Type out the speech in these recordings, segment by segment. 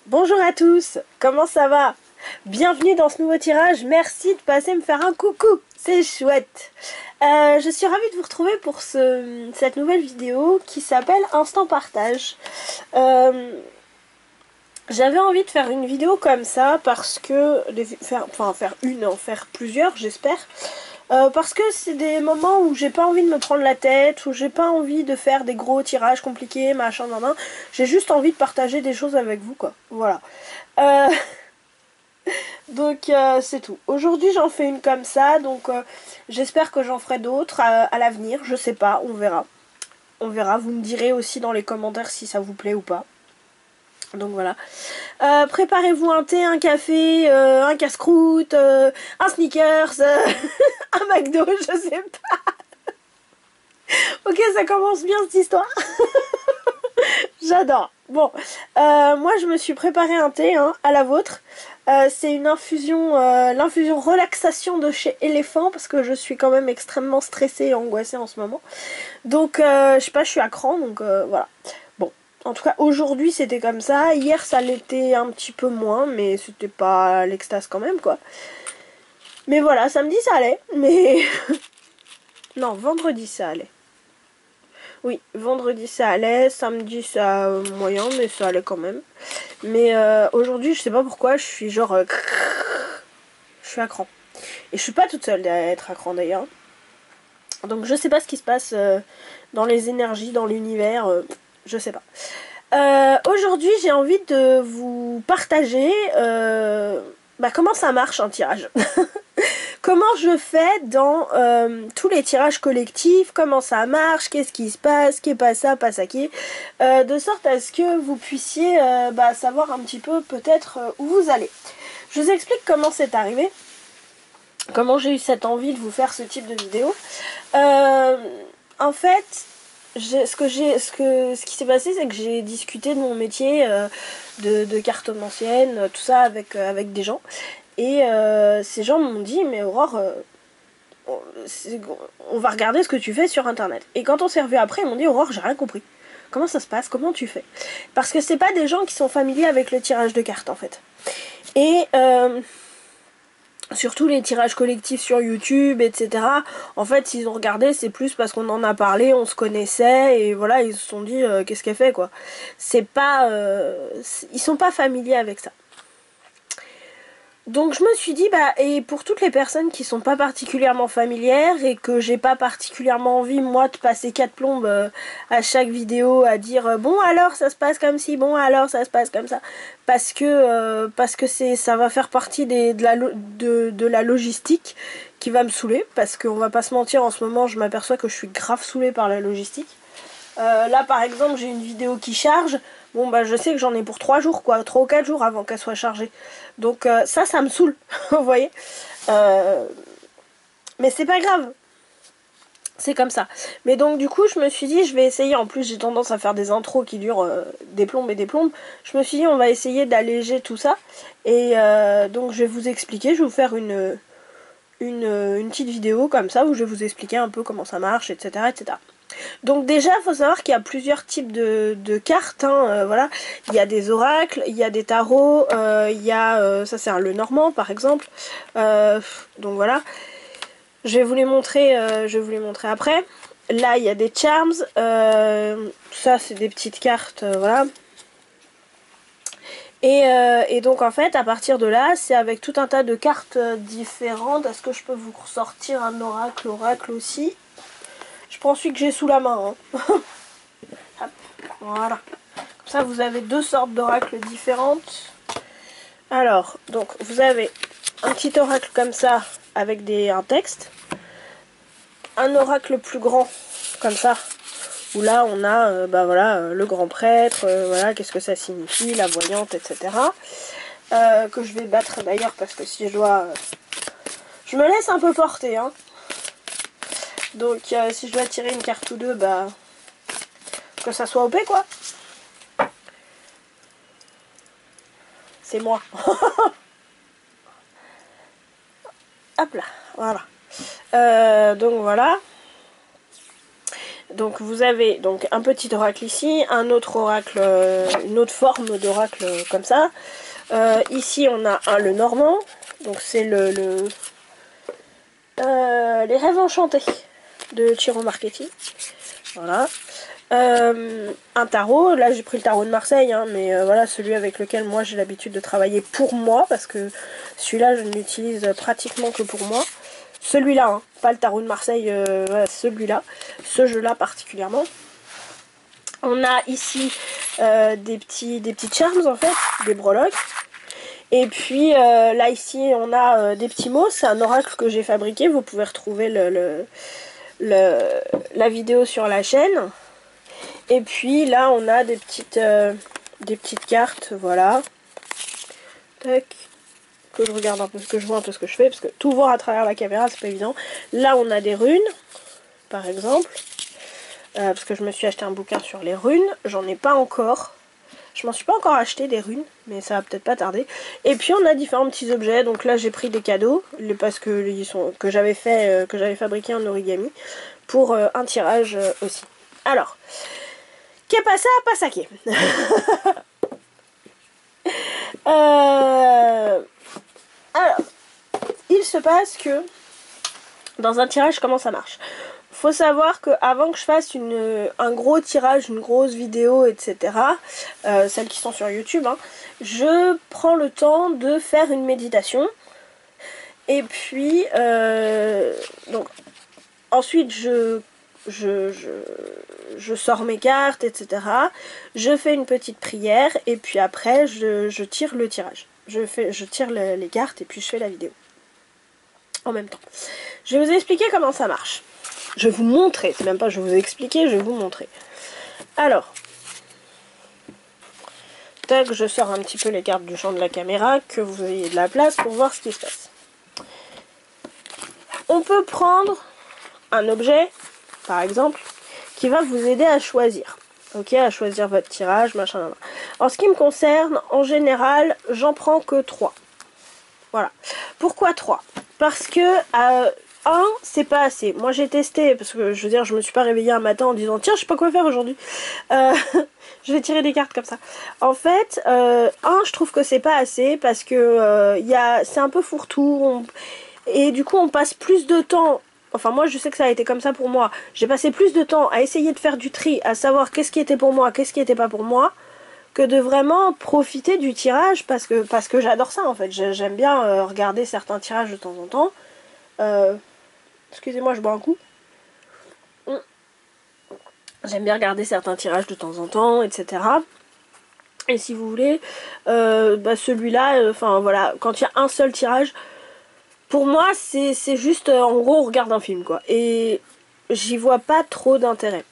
Bonjour à tous, comment ça va? Bienvenue dans ce nouveau tirage, merci de passer me faire un coucou, c'est chouette. Je suis ravie de vous retrouver pour cette nouvelle vidéo qui s'appelle Instant Partage. J'avais envie de faire une vidéo comme ça parce que, faire plusieurs j'espère. Parce que c'est des moments où j'ai pas envie de me prendre la tête, où j'ai pas envie de faire des gros tirages compliqués, machin, j'ai juste envie de partager des choses avec vous, quoi. Voilà. Donc c'est tout. Aujourd'hui j'en fais une comme ça, donc j'espère que j'en ferai d'autres à l'avenir, je sais pas, on verra. On verra, vous me direz aussi dans les commentaires si ça vous plaît ou pas. Donc voilà. Préparez-vous un thé, un café, un casse-croûte, un Snickers, un McDo, je sais pas. Ok, ça commence bien cette histoire. J'adore. Bon, moi je me suis préparé un thé, hein, à la vôtre. C'est une infusion, l'infusion relaxation de chez Elephant, parce que je suis quand même extrêmement stressée et angoissée en ce moment. Donc, je sais pas, je suis à cran, donc voilà. Bon, en tout cas, aujourd'hui c'était comme ça. Hier ça l'était un petit peu moins, mais c'était pas l'extase quand même, quoi. Mais voilà, samedi ça allait, mais... non, vendredi ça allait. Oui, vendredi ça allait, samedi ça moyen, mais ça allait quand même. Mais aujourd'hui, je sais pas pourquoi, je suis genre... je suis à cran. Et je suis pas toute seule à être à cran d'ailleurs. Donc je sais pas ce qui se passe dans les énergies, dans l'univers, je sais pas. Aujourd'hui, j'ai envie de vous partager comment ça marche un tirage. Comment je fais dans tous les tirages collectifs, comment ça marche, qu'est-ce qui se passe, qui est pas ça, pas ça qui est, de sorte à ce que vous puissiez savoir un petit peu peut-être où vous allez. Je vous explique comment c'est arrivé, comment j'ai eu cette envie de vous faire ce type de vidéo. En fait, ce qui s'est passé, c'est que j'ai discuté de mon métier de cartomancienne, tout ça avec des gens. Et ces gens m'ont dit, mais Aurore, on va regarder ce que tu fais sur internet. Et quand on s'est revu après, ils m'ont dit, Aurore, j'ai rien compris. Comment ça se passe? Comment tu fais? Parce que c'est pas des gens qui sont familiers avec le tirage de cartes en fait. Et surtout les tirages collectifs sur YouTube, etc. En fait, s'ils ont regardé, c'est plus parce qu'on en a parlé, on se connaissait, et voilà, ils se sont dit, qu'est-ce qu'elle fait, quoi. C'est pas... ils sont pas familiers avec ça. Donc je me suis dit, et pour toutes les personnes qui sont pas particulièrement familières et que j'ai pas particulièrement envie, moi, de passer 4 plombes à chaque vidéo à dire, bon alors ça se passe comme ci, bon alors ça se passe comme ça, parce que ça va faire partie de la logistique qui va me saouler, parce qu'on va pas se mentir, en ce moment je m'aperçois que je suis grave saoulée par la logistique. Là par exemple j'ai une vidéo qui charge, bon je sais que j'en ai pour 3 jours, quoi, 3 ou 4 jours avant qu'elle soit chargée. Donc ça me saoule, vous voyez. Mais c'est pas grave, c'est comme ça. Mais donc du coup je me suis dit, je vais essayer, en plus j'ai tendance à faire des intros qui durent des plombes et des plombes. Je me suis dit on va essayer d'alléger tout ça. Et donc je vais vous expliquer, je vais vous faire une petite vidéo comme ça où je vais vous expliquer un peu comment ça marche, etc. etc. Donc déjà, il faut savoir qu'il y a plusieurs types de cartes, hein, voilà. Il y a des oracles, il y a des tarots, il y a, ça c'est le normand par exemple. Donc voilà. Je vais vous les montrer, après. Là, il y a des charms, ça c'est des petites cartes, voilà. Et donc en fait, à partir de là, c'est avec tout un tas de cartes différentes. Est-ce que je peux vous ressortir un oracle aussi? Je prends celui que j'ai sous la main. Hein. Hop, voilà. Comme ça, vous avez deux sortes d'oracles différentes. Alors, donc, vous avez un petit oracle comme ça, avec un texte. Un oracle plus grand, comme ça, où là, on a, le grand prêtre, voilà, qu'est-ce que ça signifie, la voyante, etc. Que je vais battre d'ailleurs, parce que si je dois... je me laisse un peu porter, hein. Donc, si je dois tirer une carte ou deux, que ça soit OP, quoi. C'est moi. Hop là, voilà. Donc voilà. donc vous avez donc un petit oracle ici, un autre oracle, une autre forme d'oracle comme ça. Ici on a le normand, donc c'est les rêves enchantés de Chiro Marchetti. Voilà. Un tarot, là j'ai pris le tarot de Marseille, hein, mais voilà, celui avec lequel moi j'ai l'habitude de travailler pour moi, parce que celui-là je ne l'utilise pratiquement que pour moi. Celui-là, hein, pas le tarot de Marseille, voilà, celui-là, ce jeu-là particulièrement. On a ici des petits charms en fait, des breloques. Et puis là ici on a des petits mots, c'est un oracle que j'ai fabriqué, vous pouvez retrouver la vidéo sur la chaîne. Et puis là on a des petites cartes, voilà. Tac. Que je regarde un peu ce que je vois, un peu ce que je fais, parce que tout voir à travers la caméra c'est pas évident. Là on a des runes, par exemple. Parce que je me suis acheté un bouquin sur les runes, j'en ai pas encore. Je m'en suis pas encore acheté des runes, mais ça va peut-être pas tarder. Et puis on a différents petits objets, donc là j'ai pris des cadeaux, parce que que j'avais fabriqué en origami, pour un tirage aussi. Alors, qu'est passé à Passaquet. Alors, il se passe que dans un tirage, comment ça marche? Faut savoir que avant que je fasse un gros tirage, une grosse vidéo, etc., celles qui sont sur YouTube, hein, je prends le temps de faire une méditation. Et puis, donc, ensuite je sors mes cartes, etc. Je fais une petite prière et puis après je tire le tirage. Je tire les cartes et puis je fais la vidéo. En même temps. Je vais vous expliquer comment ça marche. Je vais vous montrer, c'est même pas je vais vous expliquer, je vais vous montrer. Alors, tac, je sors un petit peu les cartes du champ de la caméra, que vous ayez de la place pour voir ce qui se passe. On peut prendre un objet, par exemple, qui va vous aider à choisir. Ok, à choisir votre tirage, machin, machin. En ce qui me concerne, en général, j'en prends que 3. Voilà. Pourquoi 3? Parce que 1, c'est pas assez. Moi j'ai testé, parce que je veux dire, je me suis pas réveillée un matin en disant tiens, je sais pas quoi faire aujourd'hui. Je vais tirer des cartes comme ça. En fait, 1, je trouve que c'est pas assez parce que c'est un peu fourre-tout. Et du coup, on passe plus de temps. Enfin, moi je sais que ça a été comme ça pour moi. J'ai passé plus de temps à essayer de faire du tri, à savoir qu'est-ce qui était pour moi, qu'est-ce qui était pas pour moi, que de vraiment profiter du tirage parce que j'adore ça en fait. J'aime bien regarder certains tirages de temps en temps. Excusez-moi, je bois un coup. J'aime bien regarder certains tirages de temps en temps, etc. Et si vous voulez, celui-là, enfin voilà, quand il y a un seul tirage, pour moi c'est juste, en gros, on regarde un film quoi. Et j'y vois pas trop d'intérêt.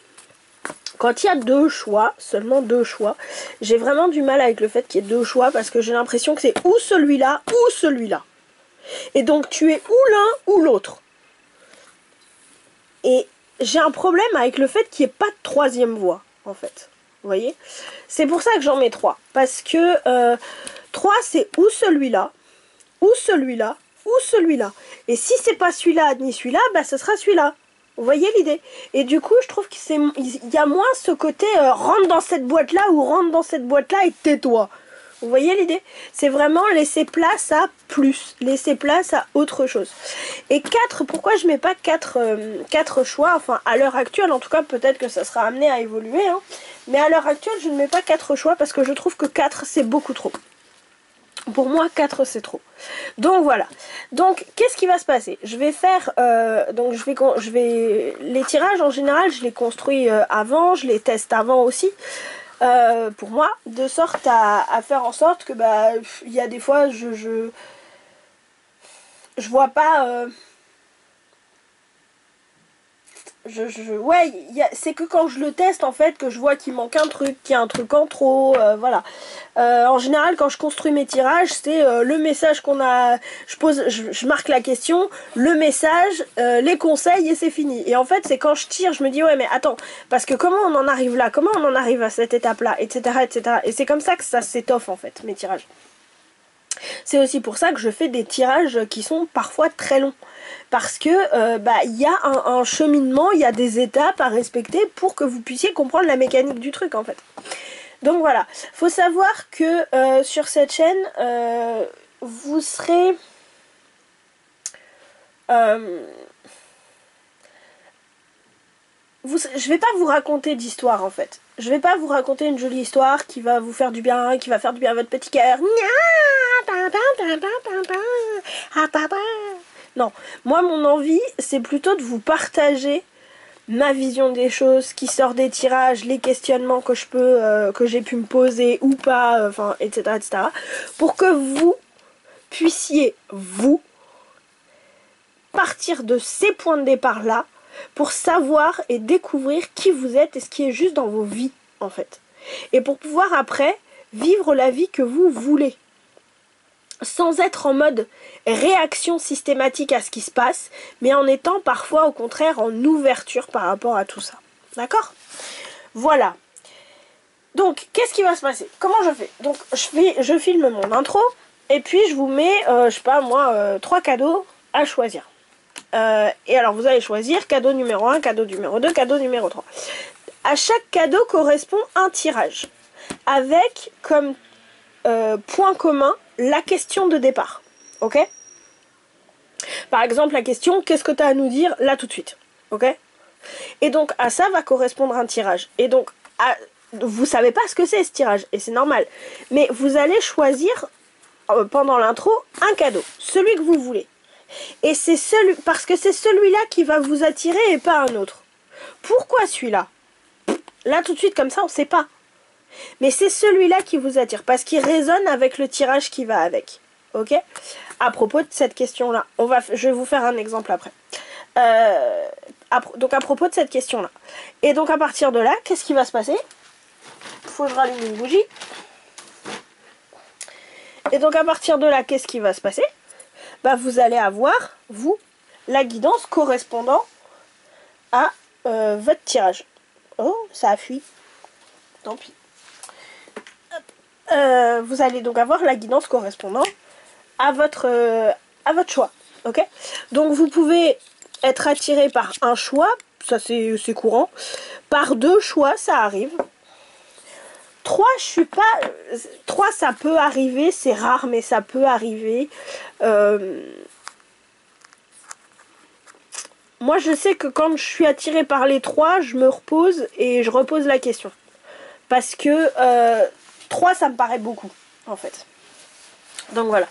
Quand il y a 2 choix, seulement 2 choix, j'ai vraiment du mal avec le fait qu'il y ait 2 choix parce que j'ai l'impression que c'est ou celui-là ou celui-là. Et donc tu es ou l'un ou l'autre. Et j'ai un problème avec le fait qu'il n'y ait pas de 3e voie, en fait. Vous voyez? C'est pour ça que j'en mets 3. Parce que 3, c'est ou celui-là, ou celui-là, ou celui-là. Et si c'est pas celui-là ni celui-là, bah ce sera celui-là. Vous voyez l'idée? Et du coup, je trouve qu'il y a moins ce côté rentre dans cette boîte-là ou rentre dans cette boîte-là et tais-toi. Vous voyez l'idée? C'est vraiment laisser place à plus, laisser place à autre chose. Et 4, pourquoi je mets pas 4 choix? Enfin, à l'heure actuelle, en tout cas, peut-être que ça sera amené à évoluer. Hein, mais à l'heure actuelle, je ne mets pas 4 choix parce que je trouve que 4, c'est beaucoup trop. Pour moi, 4 c'est trop. Donc voilà. Donc, qu'est-ce qui va se passer? Je vais faire... les tirages, en général, je les construis avant, je les teste avant aussi. Pour moi, de sorte à faire en sorte que il y a des fois je vois pas ouais, c'est que quand je le teste en fait que je vois qu'il manque un truc, qu'il y a un truc en trop, voilà. En général quand je construis mes tirages, c'est le message qu'on a, je marque la question, le message, les conseils et c'est fini. Et en fait c'est quand je tire, je me dis ouais mais attends, parce que comment on en arrive là, comment on en arrive à cette étape là, etc. etc. Et c'est comme ça que ça s'étoffe en fait, mes tirages. C'est aussi pour ça que je fais des tirages qui sont parfois très longs. Parce que il y a un cheminement, il y a des étapes à respecter pour que vous puissiez comprendre la mécanique du truc en fait. Donc voilà, faut savoir que sur cette chaîne, vous serez... je vais pas vous raconter d'histoire en fait. Je vais pas vous raconter une jolie histoire qui va vous faire du bien, qui va faire du bien à votre petit cœur. Non, moi mon envie c'est plutôt de vous partager ma vision des choses, qui sort des tirages, les questionnements que j'ai pu me poser ou pas, enfin etc., etc. Pour que vous puissiez vous partir de ces points de départ là pour savoir et découvrir qui vous êtes et ce qui est juste dans vos vies en fait. Et pour pouvoir après vivre la vie que vous voulez. Sans être en mode réaction systématique à ce qui se passe, mais en étant parfois au contraire en ouverture par rapport à tout ça. D'accord ? Voilà. Donc, qu'est-ce qui va se passer? Comment je fais? Donc, je filme mon intro, et puis je vous mets, je sais pas moi, 3 cadeaux à choisir. Et alors, vous allez choisir cadeau numéro 1, cadeau numéro 2, cadeau numéro 3. À chaque cadeau correspond un tirage, avec comme point commun la question de départ. Ok? Par exemple, la question, qu'est-ce que tu as à nous dire là tout de suite? Ok? Et donc, à ça va correspondre un tirage. Et donc, vous savez pas ce que c'est ce tirage, et c'est normal. Mais vous allez choisir, pendant l'intro, un cadeau. Celui que vous voulez. Et c'est parce que c'est celui-là qui va vous attirer et pas un autre. Pourquoi celui-là? Là, tout de suite, comme ça, on sait pas. Mais c'est celui-là qui vous attire, parce qu'il résonne avec le tirage qui va avec. Ok? À propos de cette question-là, je vais vous faire un exemple après. Donc à propos de cette question-là. Et donc à partir de là, qu'est-ce qui va se passer? Faut que je rallume une bougie. Et donc à partir de là, qu'est-ce qui va se passer? Vous allez avoir, vous, la guidance correspondant à votre tirage. Oh, ça a fui. Tant pis. Vous allez donc avoir la guidance correspondant à votre choix. Ok? Donc vous pouvez être attiré par un choix, ça c'est courant. Par 2 choix, ça arrive. 3, je suis pas... 3, ça peut arriver, c'est rare, mais ça peut arriver. Moi, je sais que quand je suis attirée par les 3, je me repose et je repose la question. Parce que 3, ça me paraît beaucoup, en fait. Donc voilà.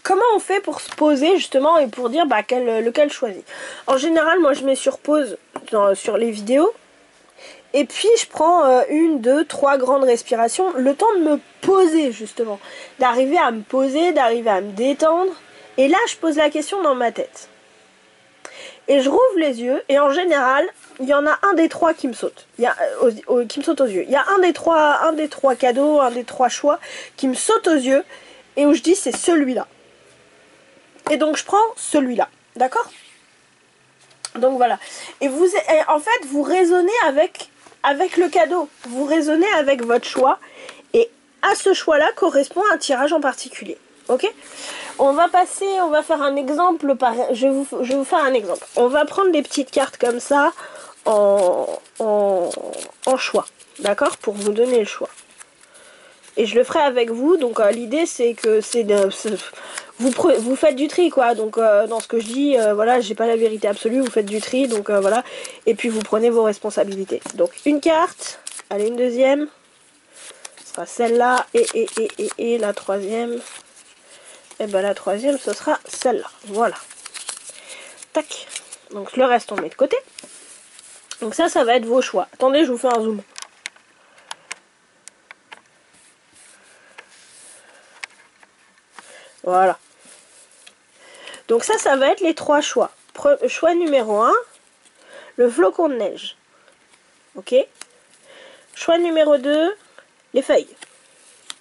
Comment on fait pour se poser justement et pour dire lequel choisir? En général, moi je me surpose sur les vidéos et puis je prends 1, 2, 3 grandes respirations, le temps de me poser justement, d'arriver à me poser, d'arriver à me détendre, et là je pose la question dans ma tête. Et je rouvre les yeux et en général, il y en a un des 3 qui me saute. Qui me saute aux yeux. Il y a un des 3 cadeaux, un des 3 choix qui me saute aux yeux et où je dis c'est celui-là. Et donc je prends celui-là, d'accord? Donc voilà. Et en fait, vous raisonnez avec le cadeau. Vous raisonnez avec votre choix. Et à ce choix-là correspond un tirage en particulier. Ok? On va faire un exemple. Je vais vous faire un exemple. On va prendre des petites cartes comme ça en choix. D'accord? Pour vous donner le choix. Et je le ferai avec vous. Donc l'idée c'est que vous faites du tri quoi, donc dans ce que je dis, voilà, j'ai pas la vérité absolue, vous faites du tri, donc voilà, et puis vous prenez vos responsabilités. Donc une carte, allez une deuxième, ce sera celle-là, et la troisième, et la troisième ce sera celle-là, voilà. Tac, donc le reste on met de côté. Donc ça va être vos choix. Attendez, je vous fais un zoom. Voilà. Donc ça va être les 3 choix. Choix numéro 1, le flocon de neige. Ok. Choix numéro 2, les feuilles.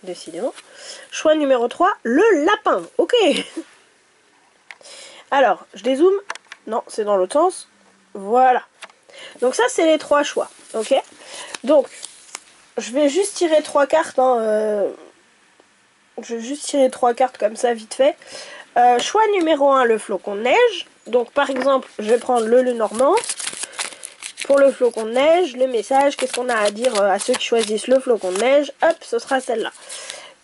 Décidément. Choix numéro 3, le lapin. Ok. Alors, je dézoome. Non, c'est dans l'autre sens. Voilà. Donc ça, c'est les 3 choix. Ok. Donc, je vais juste tirer 3 cartes. Hein, Je vais juste tirer 3 cartes comme ça vite fait. Choix numéro 1, le flocon de neige. Donc par exemple, je vais prendre le Lenormand. Pour le flocon de neige, le message, qu'est-ce qu'on a à dire à ceux qui choisissent le flocon de neige? Hop, ce sera celle-là.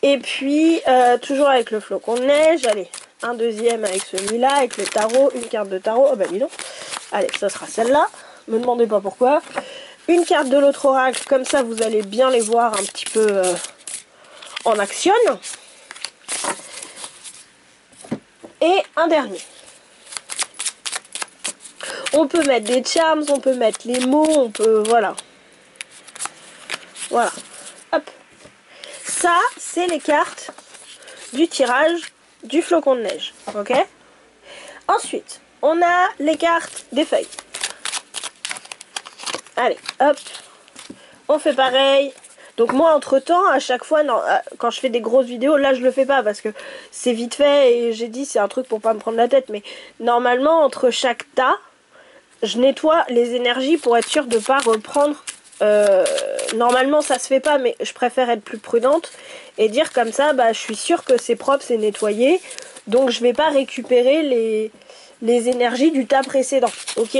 Et puis, toujours avec le flocon de neige, allez, un deuxième avec celui-là, avec le tarot, une carte de tarot. Oh bah dis donc. Allez, ce sera celle-là. Me demandez pas pourquoi. Une carte de l'autre oracle, comme ça vous allez bien les voir un petit peu en action. Et un dernier. On peut mettre des charms, on peut mettre les mots, on peut... Voilà. Voilà. Hop. Ça, c'est les cartes du tirage du flocon de neige. Ok? Ensuite, on a les cartes des feuilles. Allez, hop. On fait pareil. Donc moi, entre-temps, à chaque fois, non, quand je fais des grosses vidéos, là, je le fais pas parce que c'est vite fait et j'ai dit c'est un truc pour pas me prendre la tête. Mais normalement, entre chaque tas, je nettoie les énergies pour être sûre de pas reprendre. Normalement, ça se fait pas, mais je préfère être plus prudente et dire comme ça, bah, je suis sûre que c'est propre, c'est nettoyé. Donc, je vais pas récupérer les énergies du tas précédent. Ok?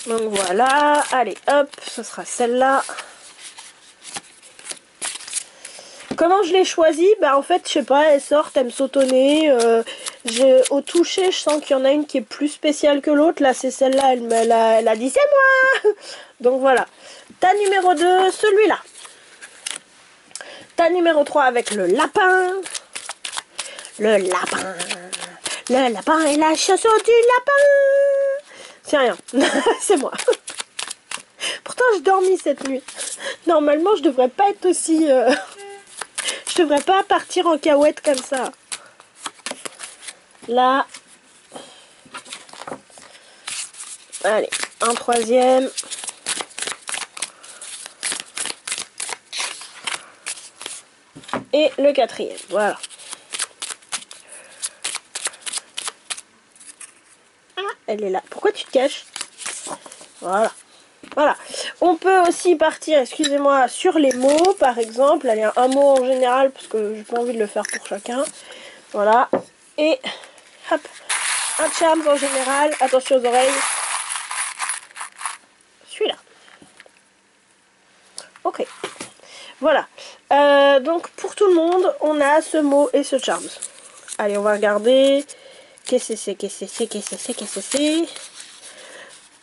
Donc voilà, allez hop, ce sera celle-là. Comment je l'ai choisie? Bah en fait, je sais pas, elles sortent, elles me sautonner. Au toucher, je sens qu'il y en a une qui est plus spéciale que l'autre. Là, c'est celle-là, elle a dit c'est moi. Donc voilà. Tas numéro 2, celui-là. Tas numéro 3 avec le lapin. Le lapin. Le lapin et la chanson du lapin. C'est rien, c'est moi. Pourtant, je dormis cette nuit. Normalement, je devrais pas être aussi... Je devrais pas partir en cahuète comme ça. Là. Allez, un troisième. Et le quatrième, voilà. Ah, elle est là. Pourquoi tu te caches? Voilà. Voilà. On peut aussi partir, excusez-moi, sur les mots, par exemple. Allez, un mot en général, parce que j'ai pas envie de le faire pour chacun. Voilà. Et, hop, un charm en général. Attention aux oreilles. Celui-là. Ok. Voilà. Donc, pour tout le monde, on a ce mot et ce charm. Allez, on va regarder. Qu'est-ce que c'est? Qu'est-ce que c'est? Qu'est-ce que c'est? Qu'est-ce que c'est?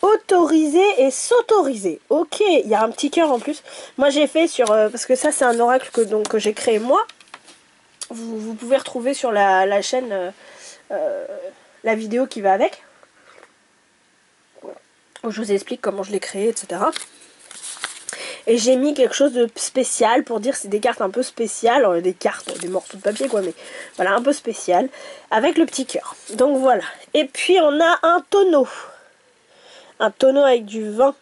Autoriser et s'autoriser. Ok, il y a un petit cœur en plus. Moi j'ai fait sur... parce que ça c'est un oracle que j'ai créé moi. Vous pouvez retrouver sur la chaîne la vidéo qui va avec. Où je vous explique comment je l'ai créé, etc. Et j'ai mis quelque chose de spécial pour dire c'est des cartes un peu spéciales. Des cartes, des morceaux de papier quoi, mais voilà, un peu spécial. Avec le petit cœur. Donc voilà. Et puis on a un tonneau. Un tonneau avec du vin,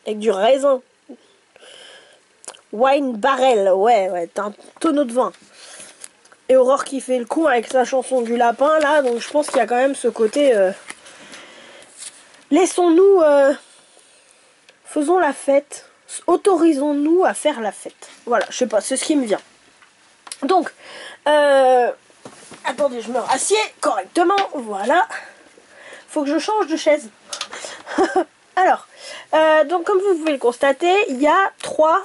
avec du raisin. Wine barrel, ouais, t'as un tonneau de vin. Et Aurore qui fait le con avec sa chanson du lapin, là, donc je pense qu'il y a quand même ce côté... Laissons-nous... faisons la fête. Autorisons-nous à faire la fête. Voilà, je sais pas, c'est ce qui me vient. Donc, attendez, je me rassieds correctement, voilà. Faut que je change de chaise. Alors, donc comme vous pouvez le constater, il y a 3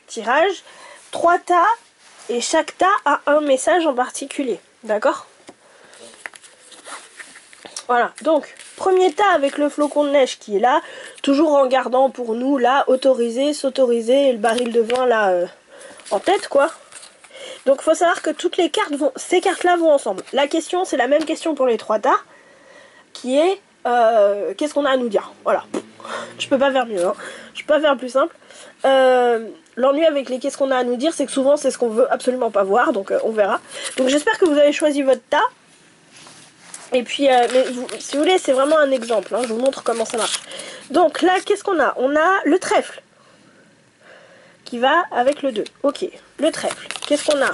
tirages, 3 tas, et chaque tas a un message en particulier, d'accord? Voilà, donc, premier tas avec le flocon de neige qui est là, toujours en gardant pour nous, là, autoriser, s'autoriser, et le baril de vin, là, en tête, quoi. Donc, il faut savoir que toutes les cartes vont, ces cartes-là vont ensemble. La question, c'est la même question pour les 3 tas, qui est... qu'est-ce qu'on a à nous dire? Voilà. Je peux pas faire mieux, hein. Je peux pas faire plus simple. L'ennui avec les qu'est-ce qu'on a à nous dire, c'est que souvent c'est ce qu'on veut absolument pas voir, donc on verra. Donc j'espère que vous avez choisi votre tas. Et puis, si vous voulez, c'est vraiment un exemple, hein. Je vous montre comment ça marche. Donc là, qu'est-ce qu'on a? On a le trèfle, qui va avec le 2. Ok, le trèfle. Qu'est-ce qu'on a?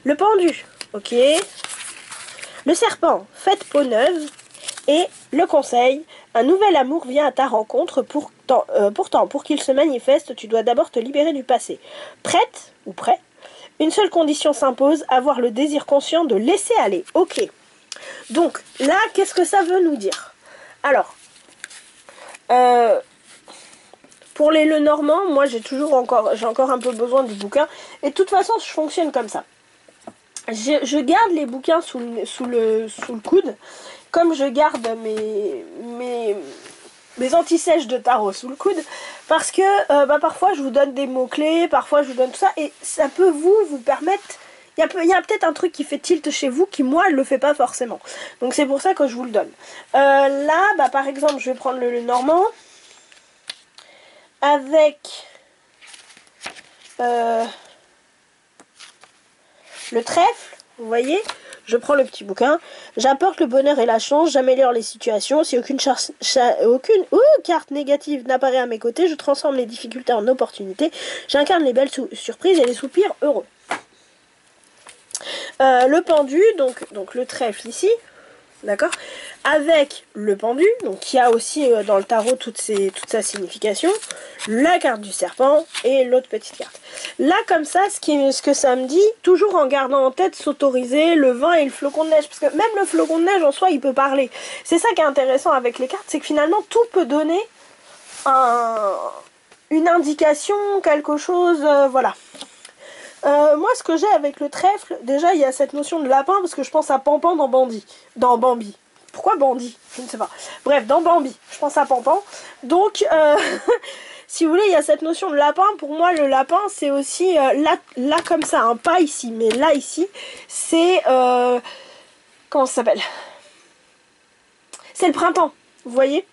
Le pendu. Ok. Le serpent, faites peau neuve. Et le conseil, un nouvel amour vient à ta rencontre, pourtant pour qu'il se manifeste, tu dois d'abord te libérer du passé. Prête ou prêt? Une seule condition s'impose, avoir le désir conscient de laisser aller. Ok. Donc, là, qu'est-ce que ça veut nous dire? Alors, pour les Lenormand, moi j'ai encore un peu besoin du bouquin. Et de toute façon, je fonctionne comme ça. Je garde les bouquins sous le coude, comme je garde mes anti-sèches de tarot sous le coude, parce que parfois je vous donne des mots-clés, parfois je vous donne tout ça, et ça peut vous permettre... Il y a peut-être un truc qui fait tilt chez vous qui, moi, ne le fait pas forcément. Donc c'est pour ça que je vous le donne. Là, par exemple, je vais prendre le Normand avec le trèfle, vous voyez. Je prends le petit bouquin, j'apporte le bonheur et la chance, j'améliore les situations, si aucune carte négative n'apparaît à mes côtés, je transforme les difficultés en opportunités, j'incarne les belles surprises et les soupirs heureux. Le pendu, donc le trèfle ici, d'accord, avec le pendu, donc qui a aussi dans le tarot toute sa signification, la carte du serpent et l'autre petite carte. Là, comme ça, ce que ça me dit, toujours en gardant en tête s'autoriser le vin et le flocon de neige, parce que même le flocon de neige en soi, il peut parler. C'est ça qui est intéressant avec les cartes, c'est que finalement, tout peut donner une indication, quelque chose, voilà. Moi, ce que j'ai avec le trèfle, déjà, il y a cette notion de lapin, parce que je pense à Pampan dans Bambi. Pourquoi Bambi? Je ne sais pas. Bref, dans Bambi, je pense à Pampan. Donc, si vous voulez, il y a cette notion de lapin. Pour moi, le lapin, c'est aussi, là, comme ça, hein, pas ici, mais là, ici, c'est, comment ça s'appelle? C'est le printemps, vous voyez?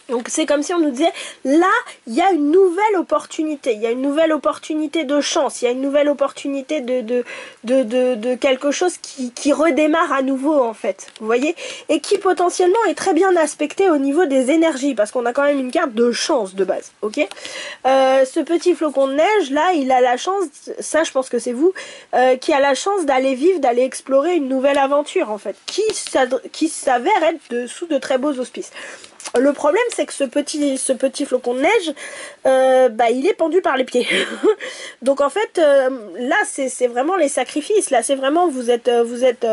Donc c'est comme si on nous disait, là, il y a une nouvelle opportunité, il y a une nouvelle opportunité de chance, il y a une nouvelle opportunité de quelque chose qui redémarre à nouveau, en fait, vous voyez, et qui potentiellement est très bien aspecté au niveau des énergies, parce qu'on a quand même une carte de chance de base, ok. Ce petit flocon de neige, là, il a la chance, ça je pense que c'est vous, qui a la chance d'aller vivre, d'aller explorer une nouvelle aventure, en fait, qui s'avère être sous de très beaux auspices. Le problème, c'est que ce petit flocon de neige, il est pendu par les pieds. Donc en fait, là, c'est vraiment les sacrifices. Là, c'est vraiment, vous êtes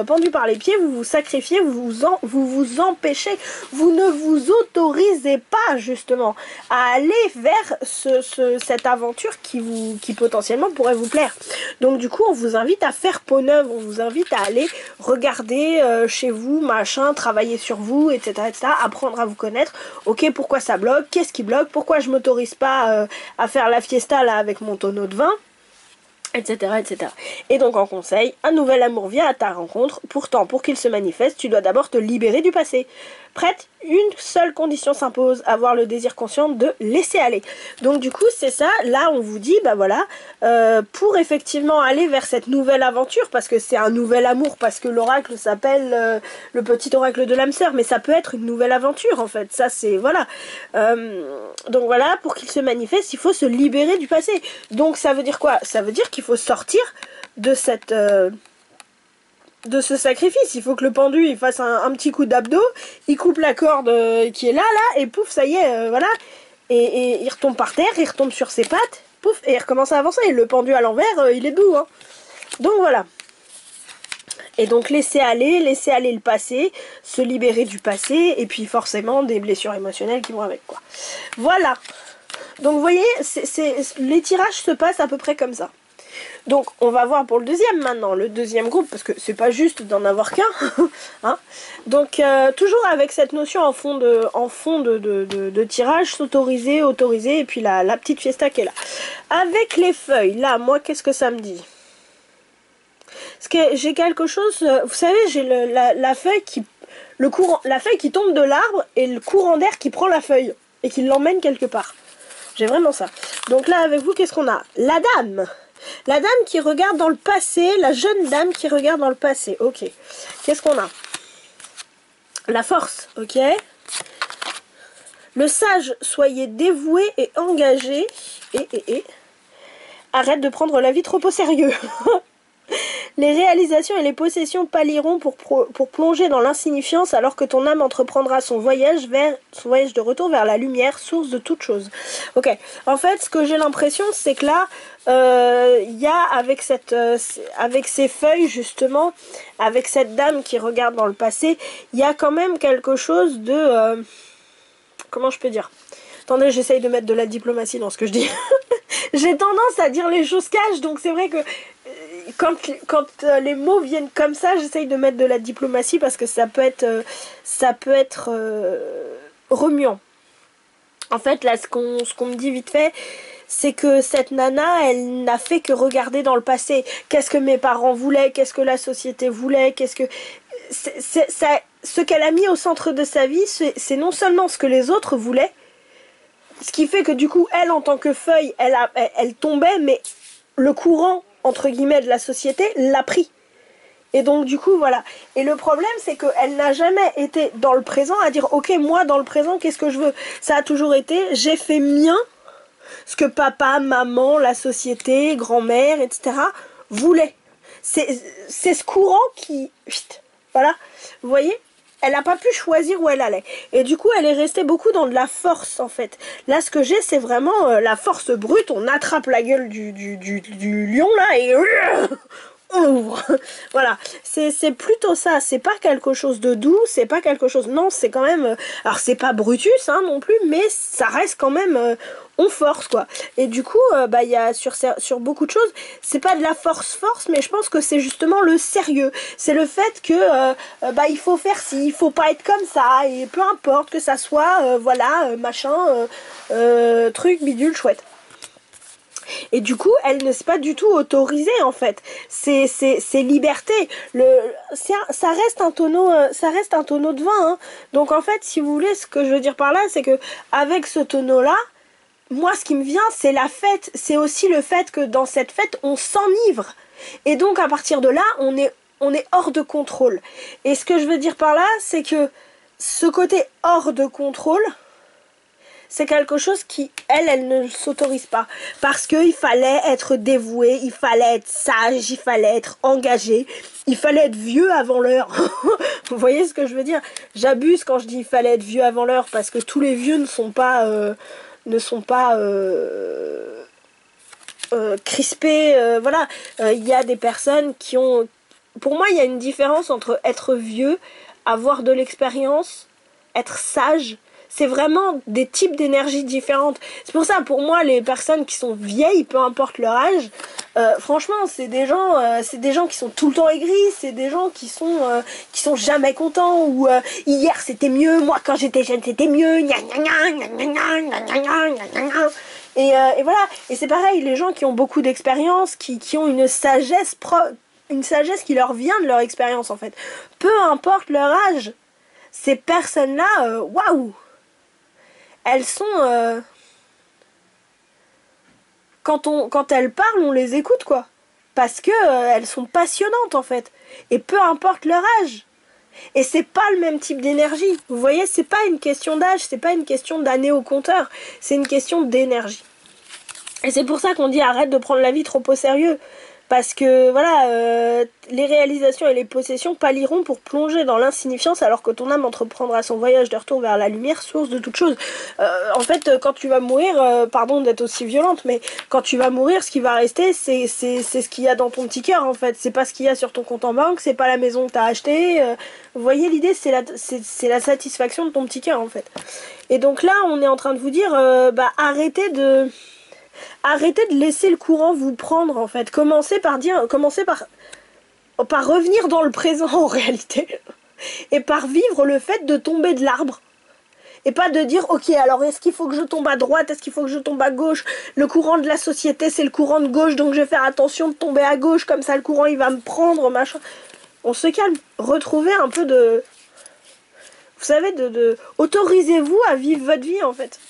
pendu par les pieds, vous vous sacrifiez, vous vous empêchez, vous ne vous autorisez pas justement à aller vers cette aventure qui potentiellement pourrait vous plaire. Donc du coup, on vous invite à faire peau neuve, on vous invite à aller regarder chez vous, machin, travailler sur vous, etc., apprendre à vous connaître. Ok, pourquoi ça bloque? Qu'est-ce qui bloque? Pourquoi je m'autorise pas à faire la fiesta là avec mon tonneau de vin? Etc., etc. Et donc en conseil, un nouvel amour vient à ta rencontre. Pourtant, pour qu'il se manifeste, tu dois d'abord te libérer du passé. Prête? Une seule condition s'impose, avoir le désir conscient de laisser aller. Donc du coup, c'est ça. Là, on vous dit, pour effectivement aller vers cette nouvelle aventure, parce que c'est un nouvel amour, parce que l'oracle s'appelle le petit oracle de l'âme sœur, mais ça peut être une nouvelle aventure, en fait. Ça, c'est, voilà. Donc voilà, pour qu'il se manifeste, il faut se libérer du passé. Donc ça veut dire quoi? Ça veut dire qu'il faut sortir de de ce sacrifice. Il faut que le pendu il fasse un petit coup d'abdos, il coupe la corde qui est là, et pouf, ça y est, voilà. Et il retombe par terre, il retombe sur ses pattes, pouf, et il recommence à avancer. Et le pendu à l'envers, il est doux, hein. Donc voilà. Et donc laisser aller le passé, se libérer du passé, et puis forcément des blessures émotionnelles qui vont avec, quoi. Voilà. Donc vous voyez, les tirages se passent à peu près comme ça. Donc on va voir pour le deuxième maintenant, le deuxième groupe, parce que c'est pas juste d'en avoir qu'un. Hein. Donc toujours avec cette notion en fond de tirage, s'autoriser, autoriser, et puis la petite fiesta qui est là. Avec les feuilles, là, moi qu'est-ce que ça me dit? Parce que j'ai quelque chose, vous savez, j'ai la feuille la feuille qui tombe de l'arbre et le courant d'air qui prend la feuille et qui l'emmène quelque part. J'ai vraiment ça. Donc là avec vous, qu'est-ce qu'on a? La dame. La dame qui regarde dans le passé, la jeune dame qui regarde dans le passé. Ok. Qu'est-ce qu'on a? La force. Ok. Le sage, soyez dévoué et engagé. Arrête de prendre la vie trop au sérieux. Les réalisations et les possessions pâliront pour plonger dans l'insignifiance alors que ton âme entreprendra son voyage de retour vers la lumière, source de toute chose. Ok, en fait, ce que j'ai l'impression, c'est que là, il y a avec ces feuilles justement, avec cette dame qui regarde dans le passé, il y a quand même quelque chose de... comment je peux dire? Attendez, j'essaye de mettre de la diplomatie dans ce que je dis. J'ai tendance à dire les choses cash, donc c'est vrai que quand les mots viennent comme ça, j'essaye de mettre de la diplomatie parce que ça peut être remuant. En fait, là, ce qu'on me dit vite fait, c'est que cette nana, elle n'a fait que regarder dans le passé. Qu'est-ce que mes parents voulaient? Qu'est-ce que la société voulait? Ce qu'elle a mis au centre de sa vie, c'est non seulement ce que les autres voulaient, ce qui fait que du coup, elle, en tant que feuille, elle tombait, mais le courant, entre guillemets, de la société l'a pris. Et donc, du coup, voilà. Et le problème, c'est qu'elle n'a jamais été dans le présent à dire, ok, moi, dans le présent, qu'est-ce que je veux? Ça a toujours été, j'ai fait mien ce que papa, maman, la société, grand-mère, etc. voulaient. C'est ce courant qui... Voilà. Vous voyez? Elle n'a pas pu choisir où elle allait. Et du coup, elle est restée beaucoup dans de la force, en fait. Là, ce que j'ai, c'est vraiment la force brute. On attrape la gueule du lion, là, et... on ouvre. Voilà. C'est plutôt ça. C'est pas quelque chose de doux, c'est pas quelque chose... Non, c'est quand même... alors, c'est pas Brutus, hein, non plus, mais ça reste quand même... on force, quoi. Et du coup, il y a sur beaucoup de choses, c'est pas de la force, mais je pense que c'est justement le sérieux. C'est le fait que, il faut faire ci, il faut pas être comme ça, et peu importe que ça soit, machin, truc, bidule, chouette. Et du coup, elle ne s'est pas du tout autorisée, en fait. C'est liberté. Ça reste un tonneau de vin, hein. Donc, en fait, si vous voulez, ce que je veux dire par là, c'est que avec ce tonneau-là, moi, ce qui me vient, c'est la fête. C'est aussi le fait que dans cette fête, on s'enivre. Et donc, à partir de là, on est hors de contrôle. Et ce que je veux dire par là, c'est que ce côté hors de contrôle, c'est quelque chose qui, elle ne s'autorise pas. Parce qu'il fallait être dévoué, il fallait être sage, il fallait être engagé, il fallait être vieux avant l'heure. Vous voyez ce que je veux dire? J'abuse quand je dis il fallait être vieux avant l'heure, parce que tous les vieux ne sont pas crispés. Voilà. Il y a des personnes qui ont... Pour moi, il y a une différence entre être vieux, avoir de l'expérience, être sage. C'est vraiment des types d'énergie différentes. C'est pour ça, pour moi, les personnes qui sont vieilles, peu importe leur âge, franchement, c'est des gens qui sont tout le temps aigris, c'est des gens qui sont jamais contents, ou hier c'était mieux, moi quand j'étais jeune c'était mieux, et voilà. Et c'est pareil, les gens qui ont beaucoup d'expérience, qui ont une sagesse qui leur vient de leur expérience, en fait. Peu importe leur âge, ces personnes-là, waouh, elles sont... quand elles parlent, on les écoute, quoi. Parce que elles sont passionnantes, en fait. Et peu importe leur âge. Et c'est pas le même type d'énergie. Vous voyez, c'est pas une question d'âge, c'est pas une question d'année au compteur. C'est une question d'énergie. Et c'est pour ça qu'on dit arrête de prendre la vie trop au sérieux. Parce que, voilà, les réalisations et les possessions pâliront pour plonger dans l'insignifiance alors que ton âme entreprendra son voyage de retour vers la lumière, source de toute chose. En fait, quand tu vas mourir, pardon d'être aussi violente, mais quand tu vas mourir, ce qui va rester, c'est ce qu'il y a dans ton petit cœur, en fait. C'est pas ce qu'il y a sur ton compte en banque, c'est pas la maison que t'as achetée. Vous voyez, l'idée, c'est la satisfaction de ton petit cœur, en fait. Et donc là, on est en train de vous dire, arrêtez de laisser le courant vous prendre, en fait. Commencez par revenir dans le présent, en réalité. Et par vivre le fait de tomber de l'arbre. Et pas de dire, ok, alors est-ce qu'il faut que je tombe à droite, est-ce qu'il faut que je tombe à gauche? Le courant de la société, c'est le courant de gauche, donc je vais faire attention de tomber à gauche, comme ça le courant, il va me prendre, machin. On se calme. Retrouvez un peu de... Vous savez, autorisez-vous à vivre votre vie, en fait.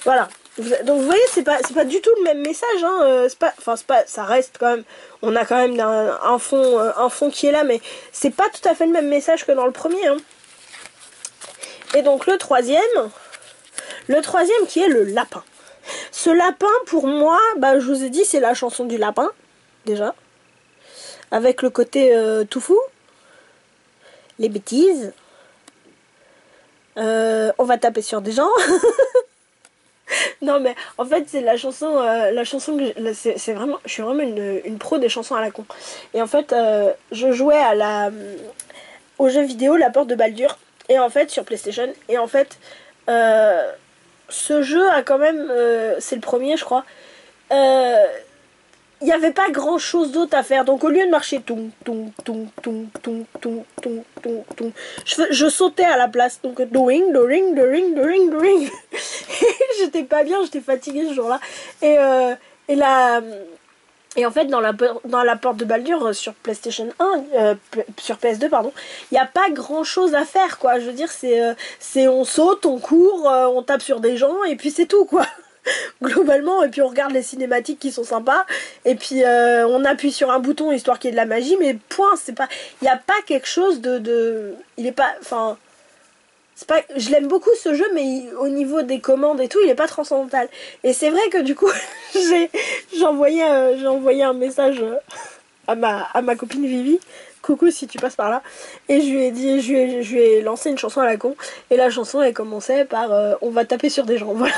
Voilà. Donc vous voyez, c'est pas du tout le même message, hein. Ça reste quand même, on a quand même un fond qui est là, mais c'est pas tout à fait le même message que dans le premier, hein. Et donc le troisième qui est le lapin. Ce lapin, pour moi, je vous ai dit, c'est la chanson du lapin, déjà. avec le côté tout fou, les bêtises, on va taper sur des gens. Non mais en fait c'est la chanson que c'est vraiment, je suis vraiment une pro des chansons à la con. Et en fait je jouais au jeu vidéo La Porte de Baldur, et en fait sur PlayStation, et en fait ce jeu a quand même c'est le premier je crois, il n'y avait pas grand chose d'autre à faire, donc au lieu de marcher je sautais à la place, donc doing. J'étais pas bien, j'étais fatiguée ce jour-là, et et en fait dans la porte de Baldur sur PlayStation 1, sur PS2 pardon, il n'y a pas grand chose à faire quoi, je veux dire c'est on saute, on court, on tape sur des gens et puis c'est tout quoi. Globalement, et puis on regarde les cinématiques qui sont sympas, et puis on appuie sur un bouton histoire qu'il y ait de la magie, mais point, c'est pas, il n'y a pas quelque chose il est pas, enfin, c'est pas, je l'aime beaucoup ce jeu, mais au niveau des commandes et tout, il est pas transcendantal. Et c'est vrai que du coup, j'ai envoyé un message à ma copine Vivi. Coucou si tu passes par là. Et je lui ai dit, je lui ai lancé une chanson à la con. Et la chanson elle commençait par on va taper sur des gens. Voilà.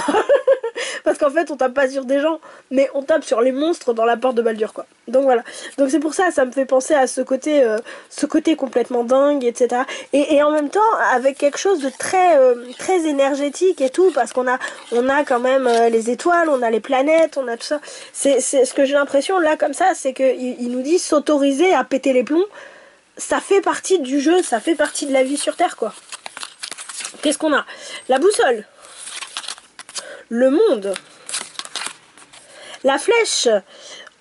Parce qu'en fait on tape pas sur des gens, mais on tape sur les monstres dans la porte de Baldur quoi. Donc voilà. Donc c'est pour ça, ça me fait penser à ce côté complètement dingue, etc. Et en même temps avec quelque chose de très énergétique et tout, parce qu'on a quand même les étoiles, on a les planètes, on a tout ça. C'est ce que j'ai l'impression là comme ça, c'est qu'il nous dit s'autoriser à péter les plombs. Ça fait partie du jeu, ça fait partie de la vie sur Terre quoi. Qu'est-ce qu'on a? La boussole. Le monde. La flèche.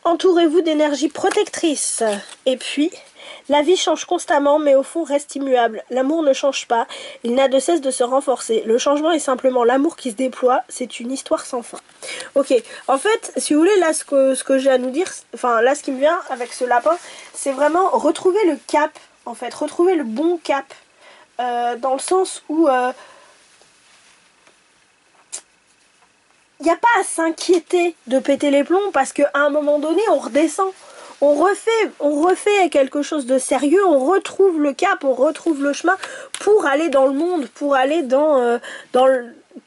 Entourez-vous d'énergie protectrice. Et puis, la vie change constamment, mais au fond reste immuable. L'amour ne change pas, il n'a de cesse de se renforcer. Le changement est simplement l'amour qui se déploie, c'est une histoire sans fin. Ok, en fait, si vous voulez, là, ce que j'ai à nous dire, enfin, là, ce qui me vient avec ce lapin, c'est vraiment retrouver le cap, en fait, retrouver le bon cap, dans le sens où... il n'y a pas à s'inquiéter de péter les plombs, parce qu'à un moment donné, on redescend. On refait quelque chose de sérieux, on retrouve le cap, on retrouve le chemin pour aller dans le monde, pour aller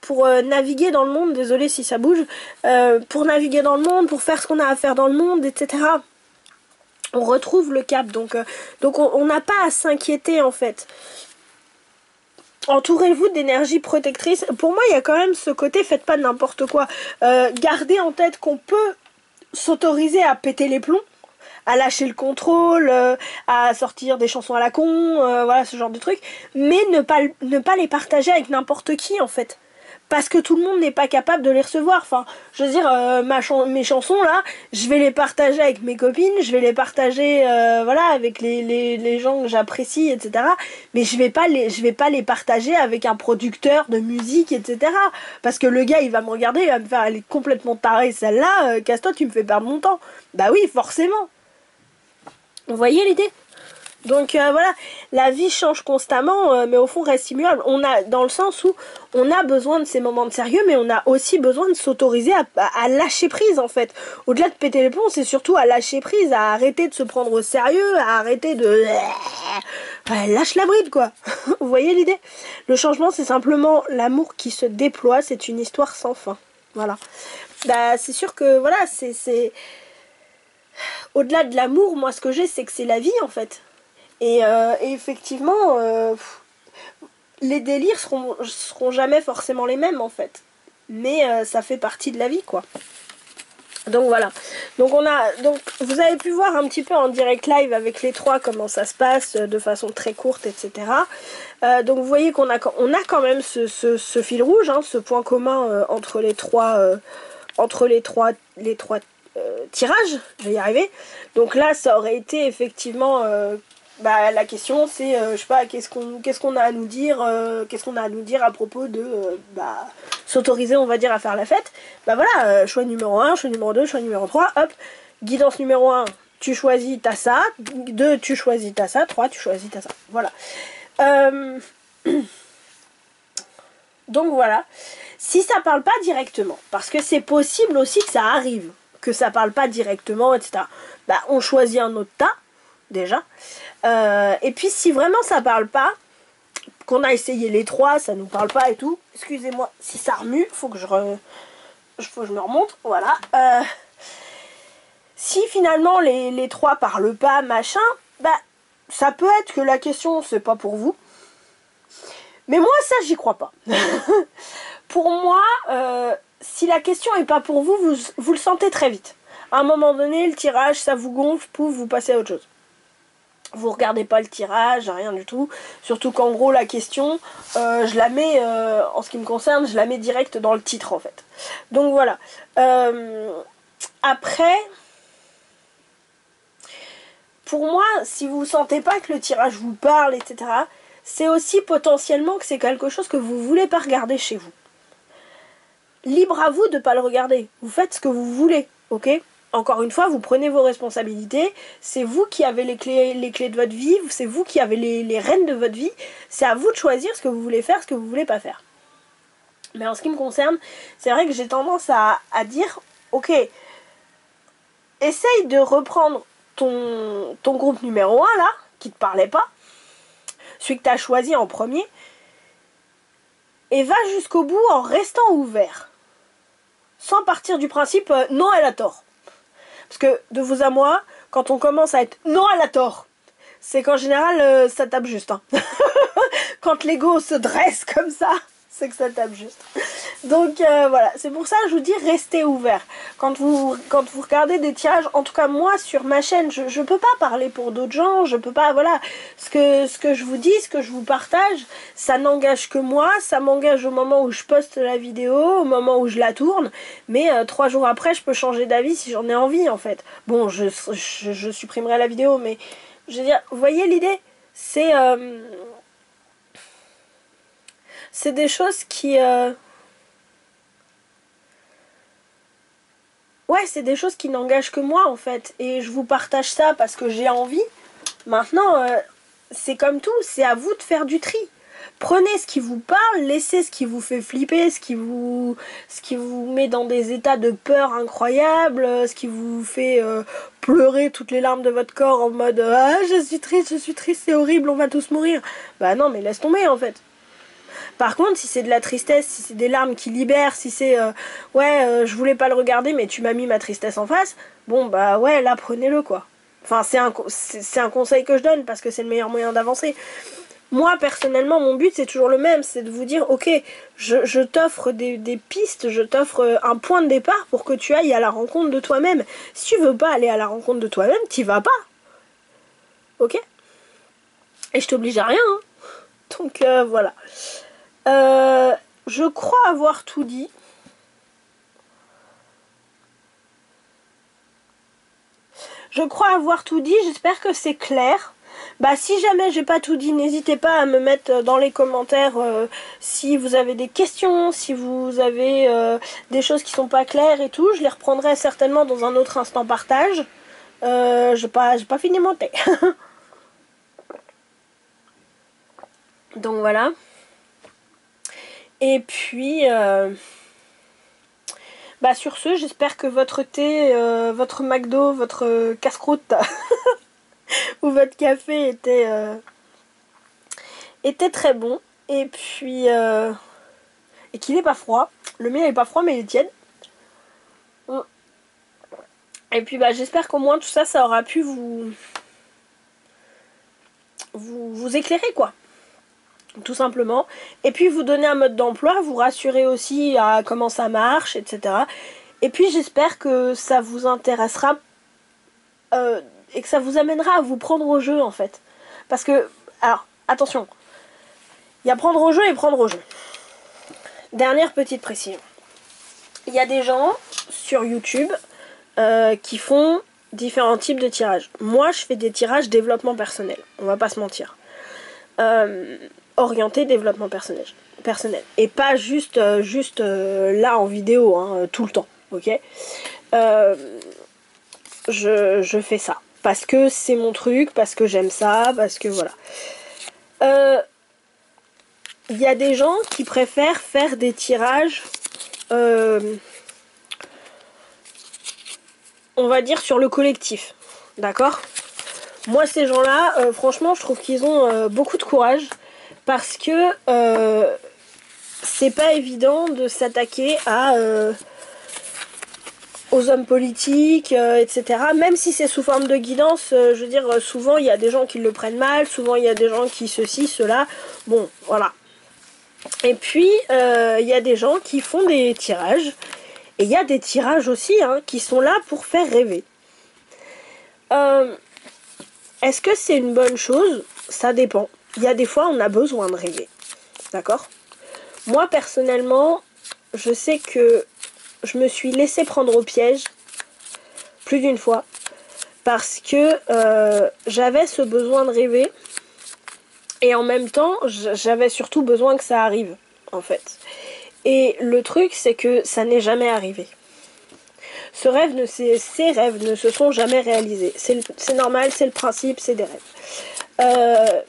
pour naviguer dans le monde, désolé si ça bouge, pour naviguer dans le monde, pour faire ce qu'on a à faire dans le monde, etc. On retrouve le cap, donc on n'a pas à s'inquiéter en fait. Entourez-vous d'énergie protectrice. Pour moi, il y a quand même ce côté, faites pas n'importe quoi. Gardez en tête qu'on peut s'autoriser à péter les plombs, à lâcher le contrôle, à sortir des chansons à la con, voilà, ce genre de trucs. Mais ne pas les partager avec n'importe qui, en fait. Parce que tout le monde n'est pas capable de les recevoir. Enfin, je veux dire, mes chansons là, je vais les partager avec mes copines, je vais les partager, voilà, avec les gens que j'apprécie, etc. Mais je vais pas les partager avec un producteur de musique, etc. Parce que le gars, il va me regarder, il va me faire, elle est complètement tarée celle-là. Casse-toi, tu me fais perdre mon temps. Bah oui, forcément. Vous voyez l'idée? Donc voilà, la vie change constamment, mais au fond reste immuable. On a, dans le sens où on a besoin de ces moments de sérieux, mais on a aussi besoin de s'autoriser à lâcher prise en fait. Au-delà de péter les plombs, c'est surtout à lâcher prise, à arrêter de se prendre au sérieux, à arrêter de... lâche la bride quoi. Vous voyez l'idée? Le changement, c'est simplement l'amour qui se déploie, c'est une histoire sans fin. Voilà. Bah, c'est sûr que voilà, c'est... Au-delà de l'amour, moi ce que j'ai, c'est que c'est la vie en fait. Et effectivement, les délires seront jamais forcément les mêmes en fait. Mais ça fait partie de la vie quoi. Donc voilà. Donc vous avez pu voir un petit peu en direct live avec les trois comment ça se passe de façon très courte, etc. Donc vous voyez qu'on a quand même ce fil rouge, hein, ce point commun entre les trois tirages. Je vais y arriver. Donc là, ça aurait été effectivement bah, la question c'est, je sais pas, qu'est-ce qu'on a à nous dire, à propos de bah, s'autoriser, on va dire, à faire la fête. Bah voilà, choix numéro 1, choix numéro 2, choix numéro 3, hop, guidance numéro 1, tu choisis t'as ça, 2, tu choisis t'as ça, 3, tu choisis t'as ça. Voilà. Donc voilà. Si ça parle pas directement, parce que c'est possible aussi que ça arrive, que ça parle pas directement, etc. Bah on choisit un autre tas. déjà. Et puis si vraiment ça parle pas, qu'on a essayé les 3, ça nous parle pas et tout, excusez-moi si ça remue, faut que je me remonte, voilà. Si finalement les 3 parlent pas, machin, bah ça peut être que la question c'est pas pour vous. Mais moi ça j'y crois pas. Pour moi, si la question est pas pour vous, vous le sentez très vite. À un moment donné, le tirage, ça vous gonfle, pouf, vous passez à autre chose. Vous regardez pas le tirage, rien du tout. Surtout qu'en gros, la question, je la mets, en ce qui me concerne, je la mets direct dans le titre, en fait. Donc voilà. Après, pour moi, si vous sentez pas que le tirage vous parle, etc., c'est aussi potentiellement que c'est quelque chose que vous voulez pas regarder chez vous. Libre à vous de pas le regarder. Vous faites ce que vous voulez, ok ? Encore une fois, vous prenez vos responsabilités, c'est vous qui avez les clés de votre vie, c'est vous qui avez les rênes de votre vie, c'est à vous de choisir ce que vous voulez faire, ce que vous voulez pas faire. Mais en ce qui me concerne, c'est vrai que j'ai tendance à dire, ok, essaye de reprendre ton groupe numéro 1 là, qui te parlait pas, celui que tu as choisi en premier, et va jusqu'au bout en restant ouvert. Sans partir du principe, non, elle a tort. Parce que, de vous à moi, quand on commence à être non, elle a tort, c'est qu'en général, ça tape juste. Hein. Quand l'ego se dresse comme ça, c'est que ça tape juste. Donc voilà, c'est pour ça que je vous dis restez ouvert. Quand vous regardez des tirages, en tout cas moi sur ma chaîne, je peux pas parler pour d'autres gens, je peux pas, voilà, ce que je vous dis, ce que je vous partage, ça n'engage que moi, ça m'engage au moment où je poste la vidéo, au moment où je la tourne, mais 3 jours après je peux changer d'avis si j'en ai envie en fait. Bon, je supprimerai la vidéo, mais je veux dire, vous voyez l'idée, c'est des choses qui... Ouais, c'est des choses qui n'engagent que moi en fait. Et je vous partage ça parce que j'ai envie. Maintenant, c'est comme tout, c'est à vous de faire du tri. Prenez ce qui vous parle, laissez ce qui vous fait flipper, ce qui vous met dans des états de peur incroyables, ce qui vous fait pleurer toutes les larmes de votre corps en mode ah je suis triste, c'est horrible, on va tous mourir. Bah non, mais laisse tomber en fait. Par contre, si c'est de la tristesse, si c'est des larmes qui libèrent, si c'est je voulais pas le regarder mais tu m'as mis ma tristesse en face, bon bah ouais, là prenez-le quoi. Enfin, c'est un conseil que je donne parce que c'est le meilleur moyen d'avancer. Moi personnellement, mon but c'est toujours le même, c'est de vous dire ok, je t'offre des pistes, je t'offre un point de départ pour que tu ailles à la rencontre de toi-même. Si tu veux pas aller à la rencontre de toi-même, t'y vas pas. Ok? Et je t'oblige à rien. Hein. Donc voilà. Je crois avoir tout dit. J'espère que c'est clair. Bah si jamais j'ai pas tout dit, n'hésitez pas à me mettre dans les commentaires si vous avez des questions, si vous avez des choses qui sont pas claires et tout. Je les reprendrai certainement dans un autre instant partage. J'ai pas fini mon thé. Donc voilà. Et puis... Bah sur ce, j'espère que votre thé, votre McDo, votre casse-croûte ou votre café était très bon. Et puis et qu'il n'est pas froid. Le mien n'est pas froid mais il est tiède. Et puis bah j'espère qu'au moins tout ça, ça aura pu vous éclairer quoi. Tout simplement. Et puis vous donner un mode d'emploi, vous rassurer aussi à comment ça marche, etc. Et puis j'espère que ça vous intéressera et que ça vous amènera à vous prendre au jeu en fait. Parce que, alors, attention, il y a prendre au jeu et prendre au jeu. Dernière petite précision. Il y a des gens sur YouTube qui font différents types de tirages. Moi, je fais des tirages développement personnel. On va pas se mentir. Orienté développement personnel. Et pas juste là en vidéo, hein, tout le temps. Ok, je fais ça. Parce que c'est mon truc, parce que j'aime ça, parce que voilà. Il y a des gens qui préfèrent faire des tirages, on va dire sur le collectif. D'accord ? Moi, ces gens-là, franchement, je trouve qu'ils ont beaucoup de courage. Parce que c'est pas évident de s'attaquer aux hommes politiques, etc. Même si c'est sous forme de guidance, je veux dire, souvent il y a des gens qui le prennent mal, souvent il y a des gens qui ceci, cela. Bon, voilà. Et puis, il y a des gens qui font des tirages. Et il y a des tirages aussi hein, qui sont là pour faire rêver. Est-ce que c'est une bonne chose? Ça dépend. Il y a des fois, on a besoin de rêver. D'accord? Moi, personnellement, je sais que je me suis laissé prendre au piège plus d'une fois. Parce que j'avais ce besoin de rêver. Et en même temps, j'avais surtout besoin que ça arrive, en fait. Et le truc, c'est que ça n'est jamais arrivé. Ces rêves ne se sont jamais réalisés. C'est normal, c'est le principe, c'est des rêves.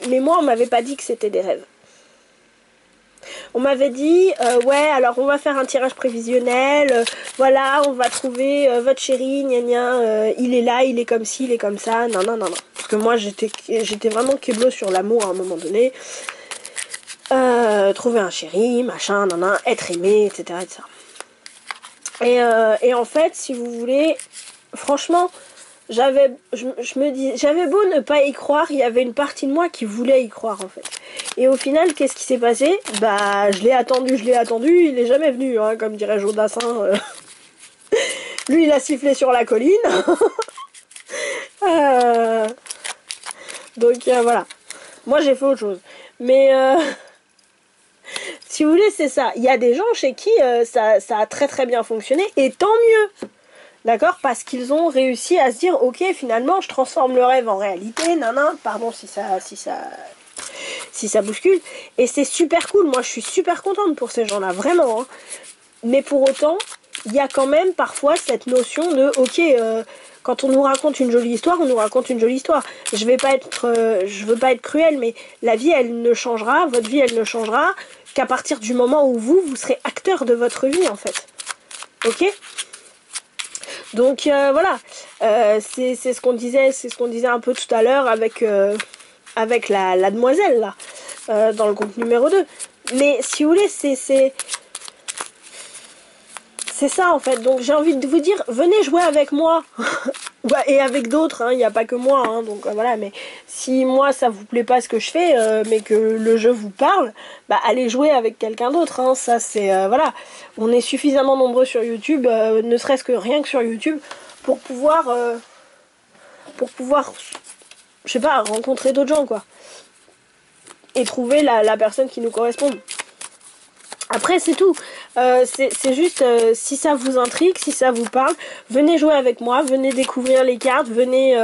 Mais moi, on m'avait pas dit que c'était des rêves. On m'avait dit, ouais, alors on va faire un tirage prévisionnel, voilà, on va trouver votre chéri, gna gna, il est là, il est comme ci, il est comme ça, non, non, non, non. Parce que moi, j'étais vraiment kéblo sur l'amour à un moment donné. Trouver un chéri, machin, nan, nan, être aimé, etc., etc. Et en fait, si vous voulez, franchement, j'avais beau ne pas y croire, il y avait une partie de moi qui voulait y croire en fait. Et au final, qu'est-ce qui s'est passé? Bah, je l'ai attendu, il est jamais venu, hein, comme dirait Jodassin. Lui, il a sifflé sur la colline. Donc voilà. Moi, j'ai fait autre chose. Mais si vous voulez, c'est ça. Il y a des gens chez qui ça a très très bien fonctionné, et tant mieux. D'accord? Parce qu'ils ont réussi à se dire, ok, finalement, je transforme le rêve en réalité, nanan, pardon si ça bouscule. Et c'est super cool, moi je suis super contente pour ces gens-là, vraiment. Hein. Mais pour autant, il y a quand même parfois cette notion de, ok, quand on nous raconte une jolie histoire, on nous raconte une jolie histoire. Je veux pas être cruelle, mais la vie, elle ne changera, votre vie, elle ne changera qu'à partir du moment où vous serez acteur de votre vie, en fait. Ok? Donc voilà, c'est ce qu'on disait, un peu tout à l'heure avec la demoiselle là, dans le groupe numéro 2. Mais si vous voulez, c'est ça en fait. Donc j'ai envie de vous dire, venez jouer avec moi. Et avec d'autres, hein, il n'y a pas que moi, hein, donc voilà, mais si moi ça vous plaît pas ce que je fais, mais que le jeu vous parle, bah allez jouer avec quelqu'un d'autre, hein, ça c'est, voilà, on est suffisamment nombreux sur YouTube, ne serait-ce que rien que sur YouTube, pour pouvoir, je sais pas, rencontrer d'autres gens, quoi, et trouver la personne qui nous correspond. Après c'est tout, c'est juste si ça vous intrigue, si ça vous parle, venez jouer avec moi, venez découvrir les cartes, venez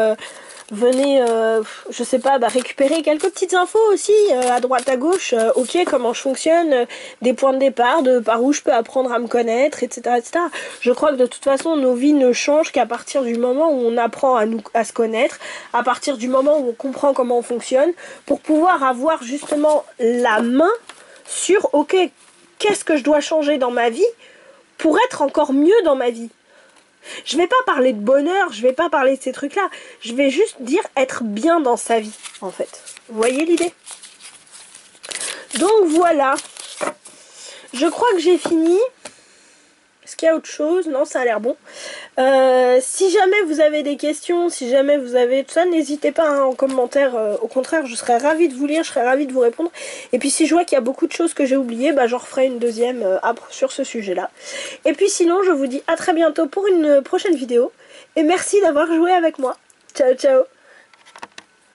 je sais pas, récupérer quelques petites infos aussi à droite à gauche, ok, comment je fonctionne, des points de départ, de par où je peux apprendre à me connaître, etc., etc. Je crois que de toute façon nos vies ne changent qu'à partir du moment où on apprend à se connaître, à partir du moment où on comprend comment on fonctionne, pour pouvoir avoir justement la main sur, ok, qu'est-ce que je dois changer dans ma vie pour être encore mieux dans ma vie. Je vais pas parler de bonheur, je vais pas parler de ces trucs-là. Je vais juste dire être bien dans sa vie, en fait. Vous voyez l'idée? Donc voilà. Je crois que j'ai fini. Est-ce qu'il y a autre chose? Non, ça a l'air bon. Si jamais vous avez des questions, si jamais vous avez tout ça, n'hésitez pas hein, en commentaire. Au contraire, je serais ravie de vous lire, je serais ravie de vous répondre. Et puis si je vois qu'il y a beaucoup de choses que j'ai oubliées, j'en referai une deuxième sur ce sujet-là. Et puis sinon, je vous dis à très bientôt pour une prochaine vidéo. Et merci d'avoir joué avec moi. Ciao, ciao!